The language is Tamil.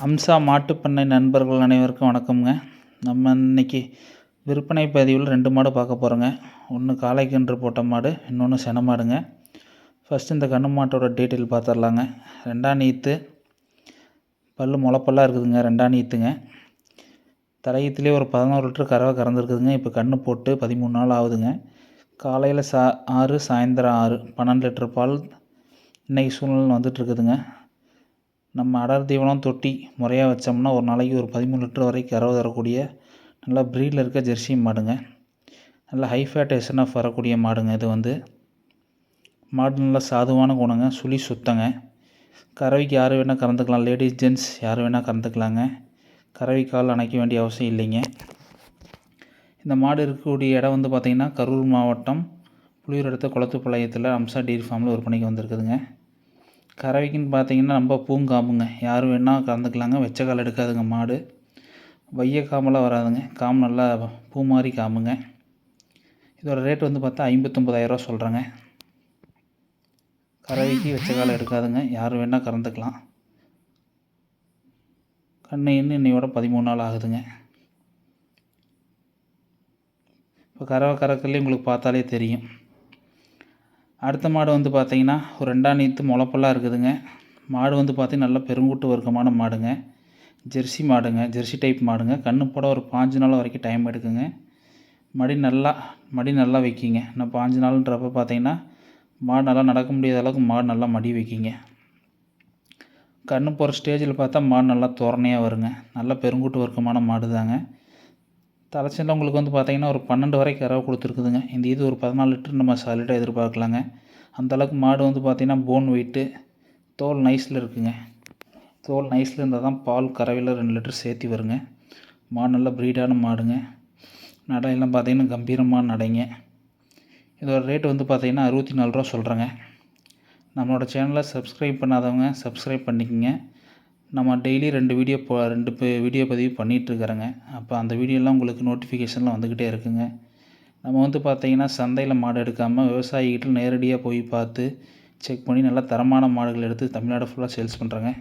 அம்சா மாட்டுப்பண்ணை நண்பர்கள் அனைவருக்கும் வணக்கம்ங்க. நம்ம இன்னைக்கு விற்பனை பதிவில் 2 மாடு பார்க்க போகிறோங்க. ஒன்று காளைக்கன்று போட்ட மாடு, இன்னொன்று சென மாடுங்க. ஃபஸ்ட்டு இந்த கன்று மாட்டோட டீட்டெயில் பார்த்துடலாங்க. 2ஆம் ஈத்து, பல் முளைப்பல்லாக இருக்குதுங்க. 2ஆம் ஈத்துங்க. தலையீத்துலேயே ஒரு 11 லிட்டர் கறவை கறந்துருக்குதுங்க. இப்போ கன்று போட்டு 13 நாள் ஆகுதுங்க. காலையில் 6, சாயந்தரம் 6, 12 லிட்டர் பால் இன்றைக்கி சூழ்நிலை வந்துட்டுருக்குதுங்க. நம்ம அடர் தீவனம் தொட்டி முறையாக வச்சோம்னா ஒரு நாளைக்கு ஒரு 13 லிட்டர் வரைக்கும் கறவை தரக்கூடிய நல்லா ப்ரீடில் இருக்க ஜெர்சி மாடுங்க. நல்லா ஹை ஃபேட் எஸ்என்எஃப் வரக்கூடிய மாடுங்க. இது மாடு நல்லா சாதுவான குணங்க, சுழி சுத்தங்க. கறவைக்கு யார் வேணால் கறந்துக்கலாம், லேடிஸ் ஜென்ட்ஸ் யார் வேணால் கறந்துக்கலாங்க. கறவை கால் அணைக்க வேண்டிய அவசியம் இல்லைங்க. இந்த மாடு இருக்கக்கூடிய இடம் பார்த்திங்கன்னா கரூர் மாவட்டம் புளியூர் அடுத்த குளத்துப்பாளையத்தில் அம்சா டெய்ரி ஃபார்மில் விற்பனைக்கு வந்திருக்குதுங்க. கறவைக்குன்னு பார்த்தீங்கன்னா ரொம்ப பூங்காம்புங்க, யார் வேணால் கறந்துக்கலாங்க. வெச்ச கால் எடுக்காதுங்க மாடு, வைய காம்பெல்லாம் வராதுங்க. காம்பு நல்லா பூ மாதிரி காம்புங்க. இதோட ரேட் பார்த்தா 59,000 சொல்கிறேங்க. கறவைக்கு வெச்ச கால் எடுக்காதுங்க, யார் வேணால் கறந்துக்கலாம். இன்னையோட 13 நாள் ஆகுதுங்க. இப்போ கறவை கறக்கலே உங்களுக்கு பார்த்தாலே தெரியும். அடுத்த மாடு பார்த்தீங்கன்னா ஒரு 2ஆம் ஈத்து முளைப்பல்லாக இருக்குதுங்க. மாடு பார்த்தீங்கன்னா நல்லா பெருங்கூட்டு வர்க்கமான மாடுங்க. ஜெர்சி மாடுங்க, ஜெர்சி டைப் மாடுங்க. கன்று போட ஒரு 5 நாள் வரைக்கும் டைம் எடுக்குங்க. மடி நல்லா வைக்கிங்க. இன்னும் 5 நாளுன்றப்ப பார்த்தீங்கன்னா மாடு நல்லா நடக்க முடியாத அளவுக்கு மாடு நல்லா மடி வைக்கிங்க. கன்று போகிற ஸ்டேஜில் பார்த்தா மாடு நல்லா தோரணையாக வருங்க. நல்லா பெருங்கூட்டு வர்க்கமான மாடு தாங்க. தலைச்சனில் உங்களுக்கு பார்த்தீங்கன்னா ஒரு 12 வரைக்கும் கறவை கொடுத்துருக்குதுங்க. இந்த இது ஒரு 14 லிட்டர் நம்ம சாலிடாக எதிர்பார்க்கலாங்க. அந்தளவுக்கு மாடு பார்த்தீங்கன்னா போன் வெயிட்டு, தோல் நைஸில் இருக்குங்க. தோல் நைஸில் இருந்தால் தான் பால் கறவையில் 2 லிட்டர் சேர்த்தி வருங்க. மாடு நல்லா ப்ரீடான மாடுங்க. நடையெல்லாம் பார்த்தீங்கன்னா கம்பீரமான நடைங்க. இதோட ரேட்டு பார்த்தீங்கன்னா 64 ரூபா சொல்கிறேங்க. நம்மளோட சேனலை சப்ஸ்கிரைப் பண்ணாதவங்க சப்ஸ்கிரைப் பண்ணிக்கோங்க. நம்ம டெய்லி 2 வீடியோ பதிவு பண்ணிகிட்ருக்குறேங்க. அப்போ அந்த வீடியோலாம் உங்களுக்கு நோட்டிஃபிகேஷனில் வந்துக்கிட்டே இருக்குங்க. நம்ம பார்த்தீங்கன்னா சந்தையில் மாடு எடுக்காமல் விவசாயிகிட்ட நேரடியாக போய் பார்த்து செக் பண்ணி நல்லா தரமான மாடுகள் எடுத்து தமிழ்நாடு ஃபுல்லாக சேல்ஸ் பண்ணுறேங்க.